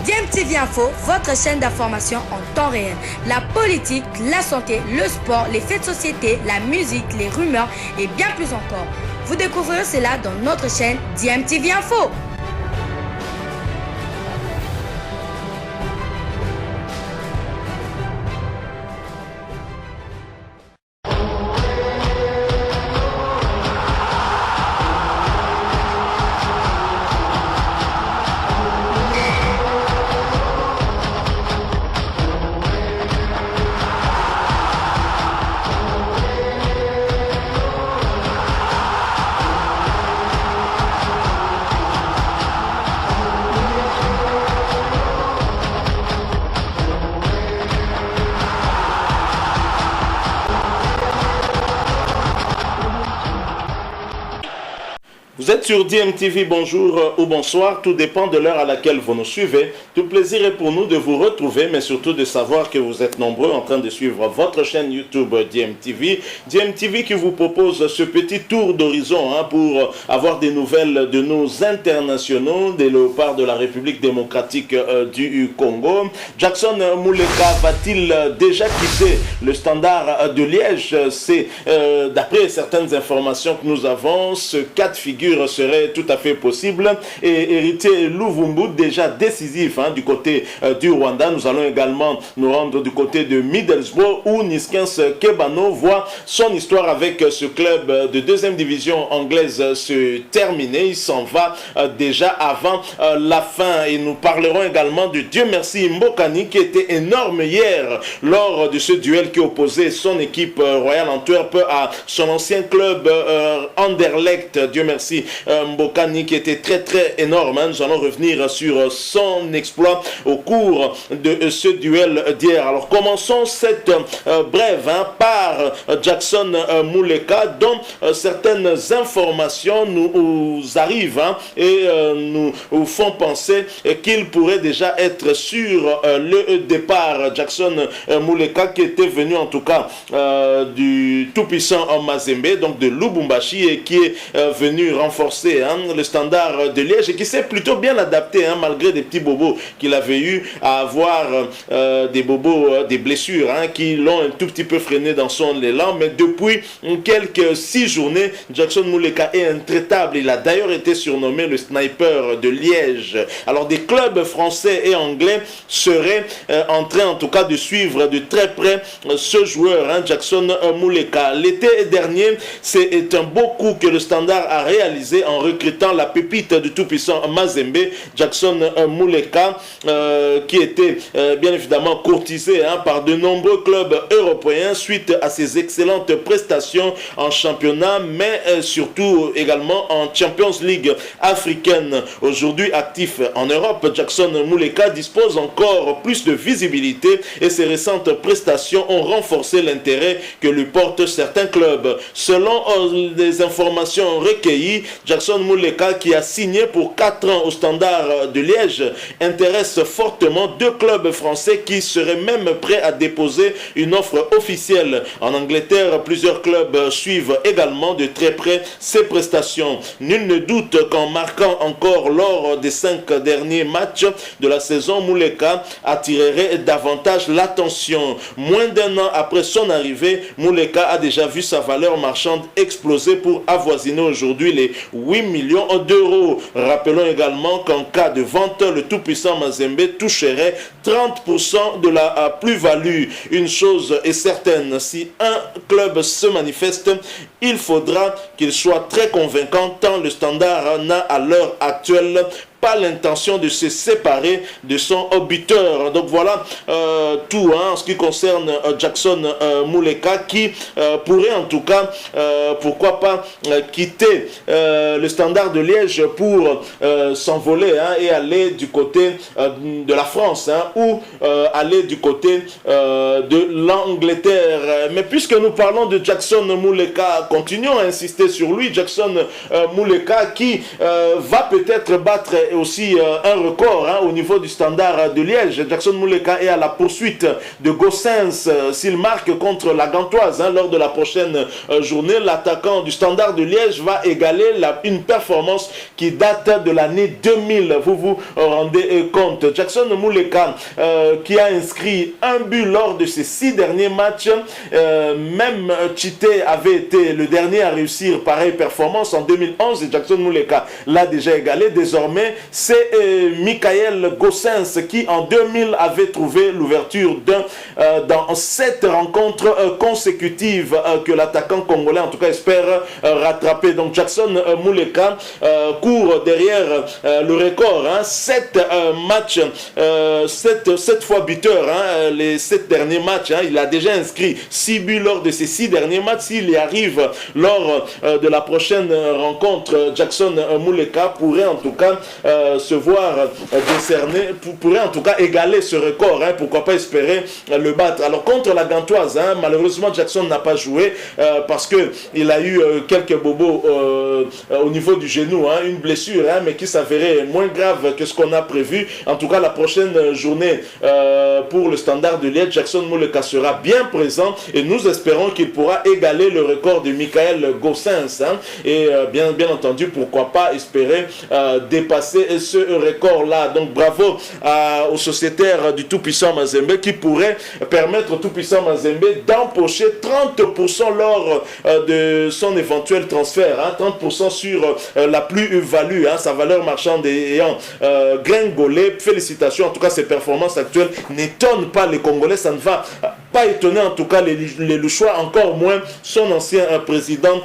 DMTV Info, votre chaîne d'information en temps réel. La politique, la santé, le sport, les faits de société, la musique, les rumeurs et bien plus encore. Vous découvrirez cela dans notre chaîne DMTV Info. Vous êtes sur DMTV, bonjour ou bonsoir, tout dépend de l'heure à laquelle vous nous suivez. Tout plaisir est pour nous de vous retrouver, mais surtout de savoir que vous êtes nombreux en train de suivre votre chaîne YouTube DMTV. DMTV qui vous propose ce petit tour d'horizon pour avoir des nouvelles de nos internationaux, des léopards de la République démocratique du Congo. Jackson Muleka va-t-il déjà quitter le Standard de Liège? C'est d'après certaines informations que nous avons, ce cas de figure serait tout à fait possible. Et Héritier Luvumbu, déjà décisif du côté du Rwanda. Nous allons également nous rendre du côté de Middlesbrough où Niskens Kebano voit son histoire avec ce club de deuxième division anglaise se terminer. Il s'en va déjà avant la fin. Et nous parlerons également de Dieu merci Mbokani qui était énorme hier lors de ce duel qui opposait son équipe Royal Antwerp à son ancien club Anderlecht. Dieu merci Mbokani qui était très énorme. Nous allons revenir sur son exploit au cours de ce duel d'hier. Alors commençons cette brève par Jackson Muleka dont certaines informations nous arrivent et nous font penser qu'il pourrait déjà être sur le départ. Jackson Muleka qui était venu en tout cas du tout-puissant Mazembe, donc de Lubumbashi, et qui est venu renforcer le Standard de Liège et qui s'est plutôt bien adapté malgré des petits bobos qu'il avait eu à avoir des bobos, des blessures qui l'ont un tout petit peu freiné dans son élan, mais depuis quelques 6 journées, Jackson Muleka est intraitable. Il a d'ailleurs été surnommé le sniper de Liège. Alors des clubs français et anglais seraient en train en tout cas de suivre de très près ce joueur, Jackson Muleka. L'été dernier, c'est un beau coup que le Standard a réalisé en recrutant la pépite du tout-puissant Mazembe, Jackson Muleka, qui était bien évidemment courtisé par de nombreux clubs européens suite à ses excellentes prestations en championnat, mais surtout également en Champions League africaine. Aujourd'hui actif en Europe, Jackson Muleka dispose encore plus de visibilité et ses récentes prestations ont renforcé l'intérêt que lui portent certains clubs. Selon les informations recueillies, Jackson Muleka, qui a signé pour 4 ans au Standard de Liège, intéresse fortement 2 clubs français qui seraient même prêts à déposer une offre officielle. En Angleterre, plusieurs clubs suivent également de très près ses prestations. Nul ne doute qu'en marquant encore lors des 5 derniers matchs de la saison, Muleka attirerait davantage l'attention. Moins d'1 an après son arrivée, Muleka a déjà vu sa valeur marchande exploser pour avoisiner aujourd'hui les 8 millions d'euros. Rappelons également qu'en cas de vente, le tout-puissant Mazembe toucherait 30% de la plus-value. Une chose est certaine, si un club se manifeste, il faudra qu'il soit très convaincant tant le Standard n'a à l'heure actuelle pas l'intention de se séparer de son buteur. Donc voilà tout en ce qui concerne Jackson Muleka qui pourrait en tout cas, pourquoi pas, quitter le Standard de Liège pour s'envoler et aller du côté de la France ou aller du côté de l'Angleterre. Mais puisque nous parlons de Jackson Muleka, continuons à insister sur lui. Jackson Muleka qui va peut-être battre aussi un record au niveau du Standard de Liège. Jackson Mouleka est à la poursuite de Gossens s'il marque contre la Gantoise lors de la prochaine journée. L'attaquant du Standard de Liège va égaler une performance qui date de l'année 2000. Vous vous rendez compte. Jackson Mouleka qui a inscrit un but lors de ses 6 derniers matchs. Même Chité avait été le dernier à réussir pareille performance en 2011 et Jackson Mouleka l'a déjà égalé. Désormais, c'est Michael Gossens qui en 2000 avait trouvé l'ouverture dans 7 rencontres consécutives que l'attaquant congolais en tout cas espère rattraper. Donc Jackson Mouleka court derrière le record, 7 matchs, 7 fois buteur, les 7 derniers matchs, il a déjà inscrit 6 buts lors de ces 6 derniers matchs. S'il y arrive lors de la prochaine rencontre, Jackson Mouleka pourrait en tout cas se voir décerner, pourrait en tout cas égaler ce record, pourquoi pas espérer le battre. Alors contre la Gantoise, malheureusement Jackson n'a pas joué parce que il a eu quelques bobos au niveau du genou, une blessure, mais qui s'avérait moins grave que ce qu'on a prévu. En tout cas, la prochaine journée pour le Standard de Liège, Jackson Mouleka sera bien présent et nous espérons qu'il pourra égaler le record de Michael Gossens et bien entendu, pourquoi pas espérer dépasser ce record-là. Donc bravo aux sociétaires du tout-puissant Mazembe qui pourrait permettre au tout-puissant Mazembe d'empocher 30% lors de son éventuel transfert, 30% sur la plus-value, sa valeur marchande ayant gringolé. Félicitations, en tout cas ces performances actuelles n'étonnent pas les Congolais, ça ne va pas étonner en tout cas les Louchois, encore moins son ancien président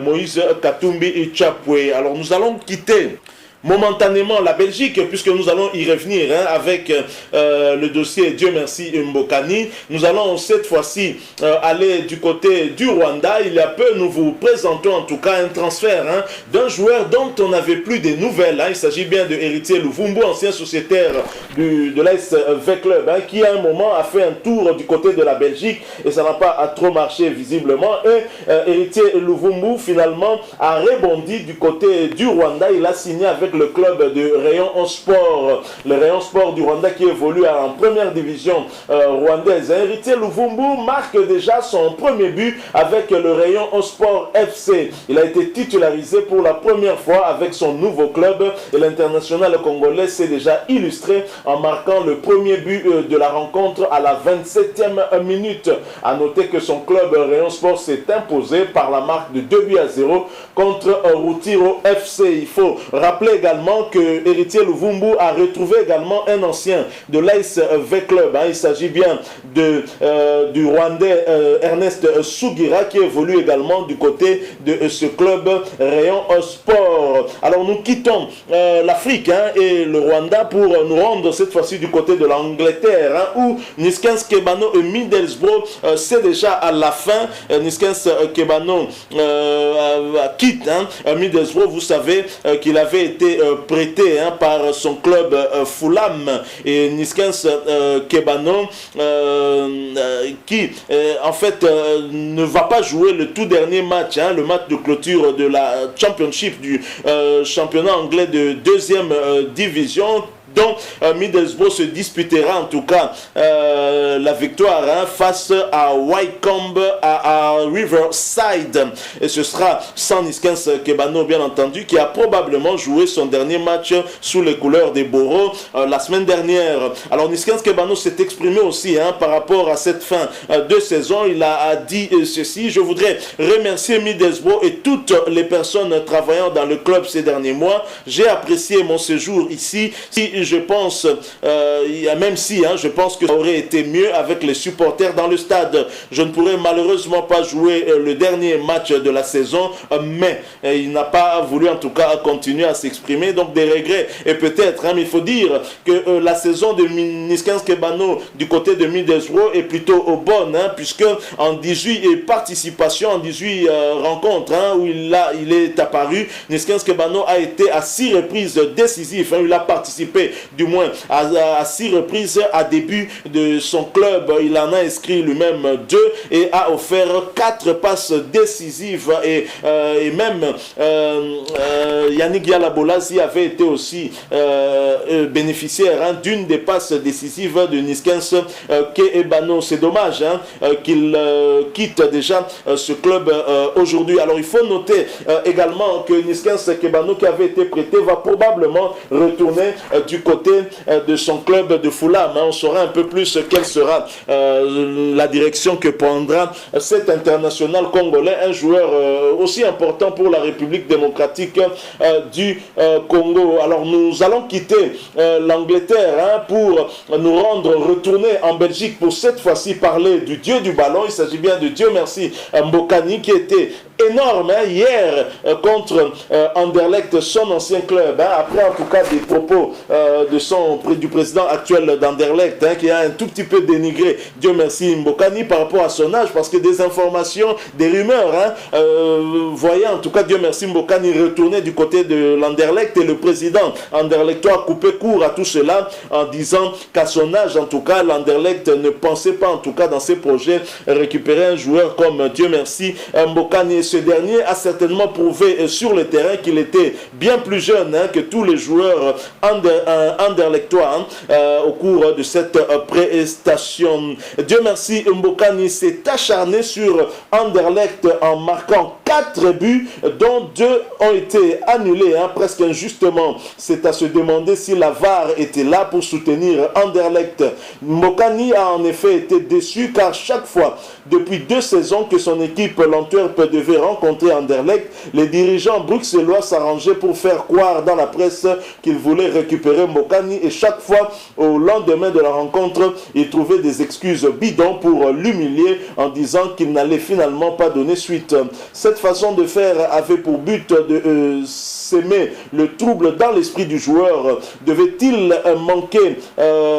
Moïse Katumbi Chapwe. Alors nous allons quitter momentanément la Belgique, puisque nous allons y revenir avec le dossier Dieu merci Mbokani. Nous allons cette fois-ci aller du côté du Rwanda. Il y a peu, nous vous présentons en tout cas un transfert d'un joueur dont on n'avait plus de nouvelles. Il s'agit bien de Héritier Luvumbu, ancien sociétaire de l'ASV Club, qui à un moment a fait un tour du côté de la Belgique et ça n'a pas trop marché visiblement. Et Héritier Luvumbu finalement a rebondi du côté du Rwanda. Il a signé avec le club de Rayon Sport, le Rayon Sport du Rwanda qui évolue en première division rwandaise. Héritier Luvumbu marque déjà son premier but avec le Rayon Sport FC. Il a été titularisé pour la première fois avec son nouveau club et l'international congolais s'est déjà illustré en marquant le premier but de la rencontre à la 27e minute. A noter que son club Rayon Sport s'est imposé par la marque de 2-0 contre Routiro FC. Il faut rappeler également que Héritier Luvumbu a retrouvé également un ancien de l'ASV Club. Il s'agit bien du Rwandais Ernest Sugira qui évolue également du côté de ce club Rayon Sport. Alors nous quittons l'Afrique et le Rwanda pour nous rendre cette fois-ci du côté de l'Angleterre où Niskens Kebano et Middlesbrough c'est déjà à la fin. Niskens Kebano quitte Middlesbrough. Vous savez qu'il avait été prêté par son club Fulham et Niskens Kebano qui en fait ne va pas jouer le tout dernier match, le match de clôture de la Championship du championnat anglais de deuxième division, dont Middlesbrough se disputera en tout cas la victoire face à Wycombe à Riverside et ce sera sans Niskens Kebano bien entendu qui a probablement joué son dernier match sous les couleurs des Boros la semaine dernière. Alors Niskens Kebano s'est exprimé aussi par rapport à cette fin de saison. Il a dit ceci: je voudrais remercier Middlesbrough et toutes les personnes travaillant dans le club ces derniers mois. J'ai apprécié mon séjour ici. Je pense, même si je pense que ça aurait été mieux avec les supporters dans le stade. Je ne pourrais malheureusement pas jouer le dernier match de la saison, mais il n'a pas voulu en tout cas continuer à s'exprimer, donc des regrets. Et peut-être, mais il faut dire que la saison de Niskens Kebano du côté de Middlesbrough est plutôt bonne, puisque en 18 participations, en 18 rencontres où il est apparu, Niskens Kebano a été à 6 reprises décisif. Il a participé du moins à 6 reprises à début de son club. Il en a inscrit lui-même 2 et a offert 4 passes décisives et même Yannick Yalabolasi avait été aussi bénéficiaire d'une des passes décisives de Niskens Kebano. C'est dommage qu'il quitte déjà ce club aujourd'hui. Alors il faut noter également que Niskens Kebano, qui avait été prêté, va probablement retourner du côté de son club de Fulham. On saura un peu plus quelle sera la direction que prendra cet international congolais, un joueur aussi important pour la République démocratique du Congo. Alors nous allons quitter l'Angleterre pour nous retourner en Belgique pour cette fois-ci parler du dieu du ballon. Il s'agit bien de Dieu merci Mbokani, qui était énorme hier contre Anderlecht, son ancien club, après en tout cas des propos du président actuel d'Anderlecht, qui a un tout petit peu dénigré Dieu merci Mbokani par rapport à son âge, parce que des informations, des rumeurs voyaient en tout cas Dieu merci Mbokani retourner du côté de l'Anderlecht, et le président anderlechtois a coupé court à tout cela en disant qu'à son âge en tout cas l'Anderlecht ne pensait pas en tout cas dans ses projets récupérer un joueur comme Dieu merci Mbokani. Ce dernier a certainement prouvé sur le terrain qu'il était bien plus jeune que tous les joueurs anderlechtois au cours de cette prestation. Dieu merci Mbokani s'est acharné sur Anderlecht en marquant 4 buts, dont 2 ont été annulés presque injustement. C'est à se demander si la VAR était là pour soutenir Anderlecht. Mbokani a en effet été déçu, car chaque fois depuis 2 saisons que son équipe l'Antwerp devait rencontrer Anderlecht, les dirigeants bruxellois s'arrangeaient pour faire croire dans la presse qu'ils voulaient récupérer Mbokani, et chaque fois au lendemain de la rencontre, ils trouvaient des excuses bidons pour l'humilier en disant qu'il n'allait finalement pas donner suite. Cette façon de faire avait pour but de s'aimer le trouble dans l'esprit du joueur. Devait-il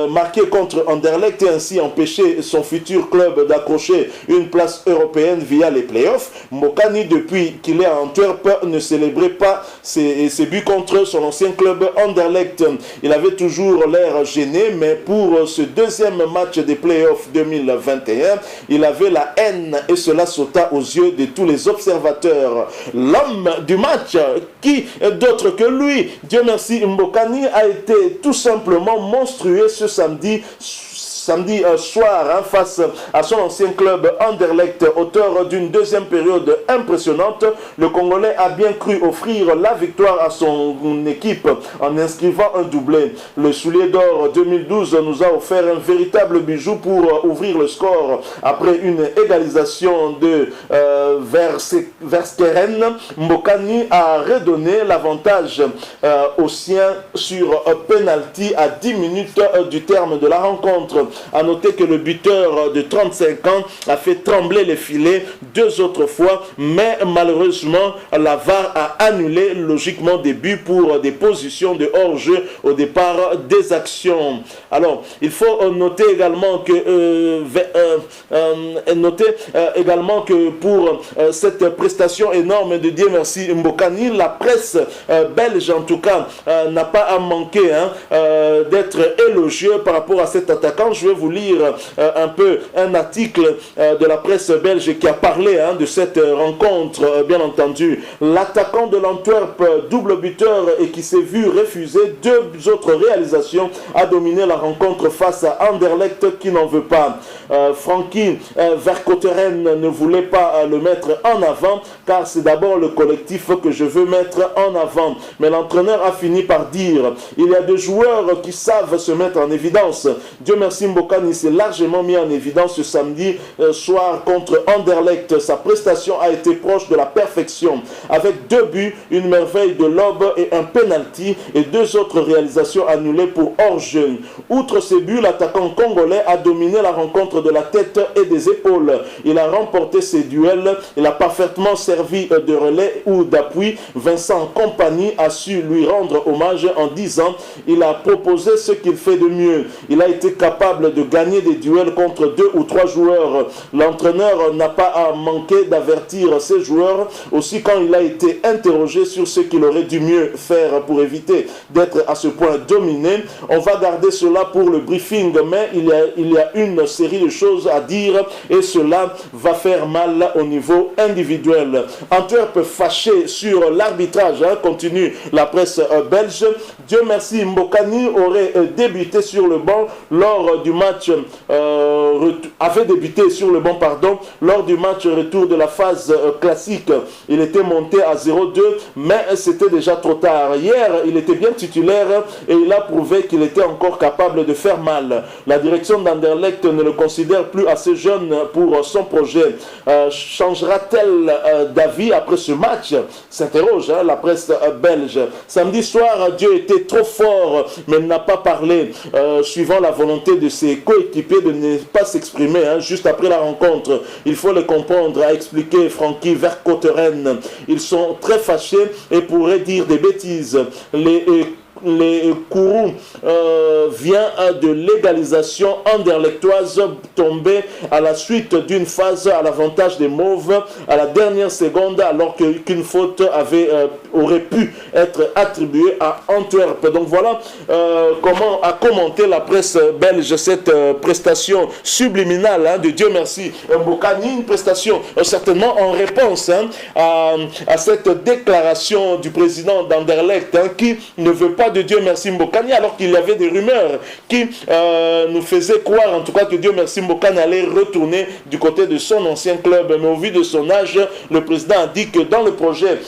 marquer contre Anderlecht et ainsi empêcher son futur club d'accrocher une place européenne via les playoffs? Mbokani, depuis qu'il est à Antwerp, ne célébrait pas ses buts contre son ancien club Anderlecht. Il avait toujours l'air gêné, mais pour ce deuxième match des playoffs 2021, il avait la haine et cela sauta aux yeux de tous les observateurs. L'homme du match, qui d'autre que lui, Dieu merci Mbokani, a été tout simplement monstrueux ce samedi soir face à son ancien club Anderlecht. Auteur d'une deuxième période impressionnante, le Congolais a bien cru offrir la victoire à son équipe en inscrivant un doublé. Le soulier d'or 2012 nous a offert un véritable bijou pour ouvrir le score après une égalisation de Verskeren. Mbokani a redonné l'avantage aux siens sur penalty à 10 minutes du terme de la rencontre. A noter que le buteur de 35 ans a fait trembler les filets 2 autres fois, mais malheureusement la VAR a annulé logiquement des buts pour des positions de hors-jeu au départ des actions. Alors il faut noter également que pour cette prestation énorme de Dieu merci Mbokani, la presse belge en tout cas n'a pas à manquer d'être élogieux par rapport à cet attaquant. Je vais vous lire un peu un article de la presse belge qui a parlé de cette rencontre. Bien entendu, l'attaquant de l'Antwerp, double buteur et qui s'est vu refuser 2 autres réalisations, a dominé la rencontre face à Anderlecht qui n'en veut pas. Frankie Verkoteren ne voulait pas le mettre en avant, car c'est d'abord le collectif que je veux mettre en avant. Mais l'entraîneur a fini par dire: il y a des joueurs qui savent se mettre en évidence. Dieu merci Mbokani s'est largement mis en évidence ce samedi soir contre Anderlecht. Sa prestation a été proche de la perfection, avec 2 buts, une merveille de lob et un penalty, et 2 autres réalisations annulées pour hors-jeu. Outre ces buts, l'attaquant congolais a dominé la rencontre de la tête et des épaules. Il a remporté ses duels, il a parfaitement servi de relais ou d'appui. Vincent Kompany a su lui rendre hommage en disant: il a proposé ce qu'il fait de mieux. Il a été capable capable de gagner des duels contre 2 ou 3 joueurs. L'entraîneur n'a pas à manquer d'avertir ses joueurs, aussi quand il a été interrogé sur ce qu'il aurait dû mieux faire pour éviter d'être à ce point dominé. On va garder cela pour le briefing, mais il y a une série de choses à dire et cela va faire mal au niveau individuel. Antwerp fâché sur l'arbitrage, continue la presse belge. Dieu merci, Mbokani aurait débuté sur le banc lors du match lors du match retour de la phase classique. Il était monté à 0-2, mais c'était déjà trop tard. Hier, il était bien titulaire et il a prouvé qu'il était encore capable de faire mal. La direction d'Anderlecht ne le considère plus assez jeune pour son projet. Changera-t-elle d'avis après ce match? S'interroge la presse belge. Samedi soir, Dieu était trop fort, mais n'a pas parlé, suivant la volonté de ses coéquipiers de ne pas s'exprimer juste après la rencontre. Il faut le comprendre, a expliqué Frankie Vercotteren. Ils sont très fâchés et pourraient dire des bêtises. Les Kourou vient de légalisation anderlechtoise tombée à la suite d'une phase à l'avantage des Mauves à la dernière seconde, alors qu'une faute aurait pu être attribuée à Antwerp. Donc voilà comment a commenté la presse belge cette prestation subliminale de Dieu merci Mbokani, une prestation certainement en réponse à cette déclaration du président d'Anderlecht qui ne veut pas de Dieu merci Mbokani, alors qu'il y avait des rumeurs qui nous faisaient croire en tout cas que Dieu merci Mbokani allait retourner du côté de son ancien club. Mais au vu de son âge, le président a dit que dans le projet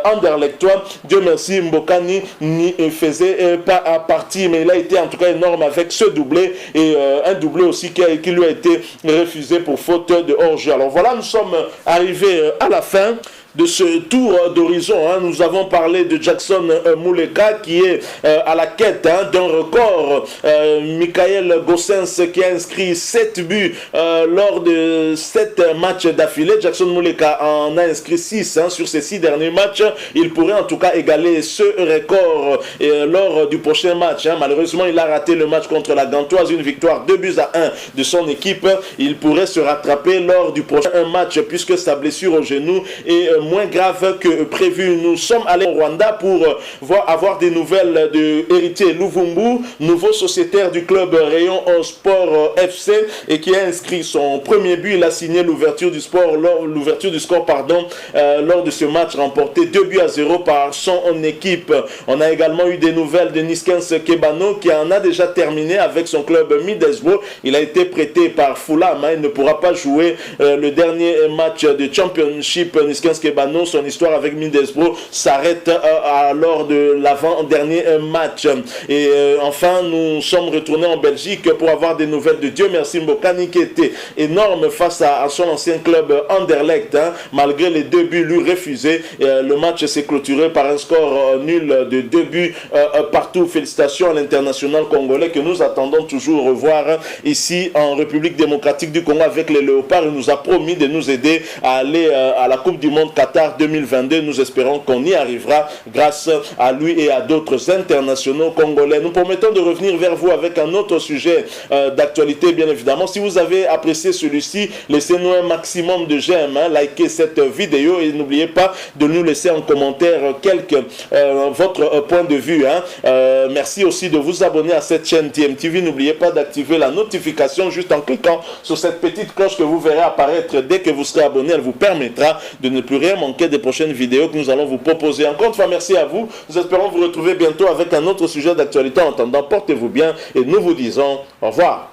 anderlechtois, Dieu merci Mbokani n'y faisait pas partie, mais il a été en tout cas énorme avec ce doublé et un doublé aussi qui lui a été refusé pour faute de hors-jeu. Alors voilà, nous sommes arrivés à la fin de ce tour d'horizon. Nous avons parlé de Jackson Muleka qui est à la quête d'un record. Michael Gossens qui a inscrit 7 buts lors de 7 matchs d'affilée. Jackson Muleka en a inscrit 6 sur ces 6 derniers matchs. Il pourrait en tout cas égaler ce record lors du prochain match. Malheureusement, il a raté le match contre la Gantoise, une victoire 2-1 de son équipe. Il pourrait se rattraper lors du prochain match puisque sa blessure au genou est moins grave que prévu. Nous sommes allés au Rwanda pour avoir des nouvelles de Héritier Luvumbu, nouveau sociétaire du club Rayon Sport FC et qui a inscrit son premier but. Il a signé l'ouverture du score lors de ce match remporté 2-0 par son équipe. On a également eu des nouvelles de Niskens Kebano qui en a déjà terminé avec son club Middlesbrough. Il a été prêté par Fulham. Il ne pourra pas jouer le dernier match de Championship. Niskens Kebano, son histoire avec Middlesbrough s'arrête lors de l'avant-dernier match. Et enfin, nous sommes retournés en Belgique pour avoir des nouvelles de Dieu merci Mbokani qui était énorme face à son ancien club Anderlecht. Malgré les 2 buts lui refusés, le match s'est clôturé par un score nul de 2 buts partout. Félicitations à l'international congolais que nous attendons toujours revoir ici en République démocratique du Congo avec les Léopards. Il nous a promis de nous aider à aller à la Coupe du Monde Qatar 2022. Nous espérons qu'on y arrivera grâce à lui et à d'autres internationaux congolais. Nous promettons de revenir vers vous avec un autre sujet d'actualité, bien évidemment. Si vous avez apprécié celui-ci, laissez-nous un maximum de j'aime, likez cette vidéo et n'oubliez pas de nous laisser en commentaire votre point de vue. Merci aussi de vous abonner à cette chaîne TMTV. N'oubliez pas d'activer la notification juste en cliquant sur cette petite cloche que vous verrez apparaître dès que vous serez abonné. Elle vous permettra de ne plus rien manquer des prochaines vidéos que nous allons vous proposer. Encore une fois, merci à vous. Nous espérons vous retrouver bientôt avec un autre sujet d'actualité. En attendant, portez-vous bien et nous vous disons au revoir.